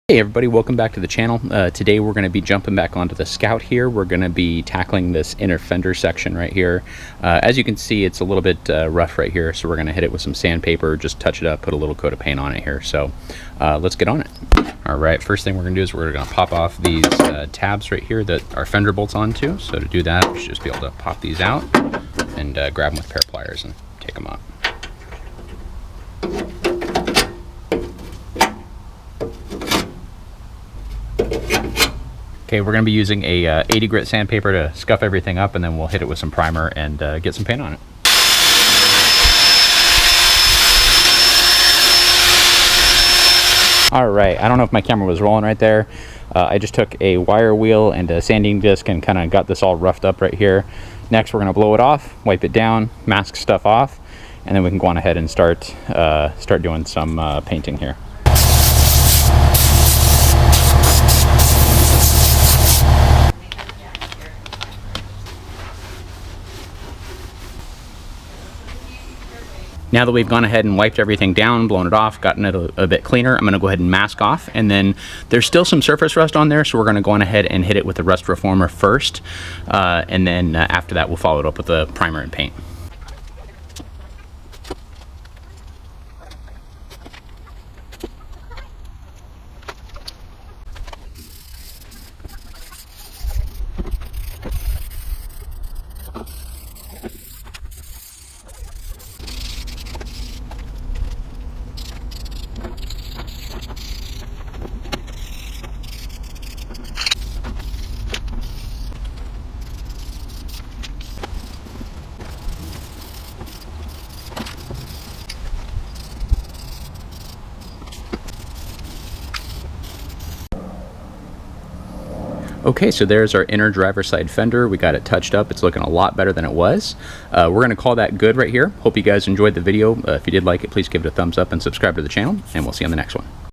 Hey everybody, welcome back to the channel. Today we're going to be jumping back onto the Scout here. We're going to be tackling this inner fender section right here. As you can see, it's a little bit rough right here, so we're going to hit it with some sandpaper, just touch it up, put a little coat of paint on it here. So let's get on it. Alright, first thing we're going to do is we're going to pop off these tabs right here that our fender bolts onto. So to do that, we should just be able to pop these out and grab them with a pair of pliers and take them up. Okay, we're going to be using a 80 grit sandpaper to scuff everything up, and then we'll hit it with some primer and get some paint on it. Alright, I don't know if my camera was rolling right there. I just took a wire wheel and a sanding disc and kind of got this all roughed up right here. Next we're going to blow it off, wipe it down, mask stuff off, and then we can go on ahead and start doing some painting here. Now that we've gone ahead and wiped everything down, blown it off, gotten it a bit cleaner, I'm going to go ahead and mask off. And then there's still some surface rust on there, so we're going to go on ahead and hit it with the rust reformer first. And then after that, we'll follow it up with the primer and paint. Okay, so there's our inner driver's side fender. We got it touched up. It's looking a lot better than it was. We're going to call that good right here. Hope you guys enjoyed the video. If you did like it, please give it a thumbs up and subscribe to the channel, and we'll see you on the next one.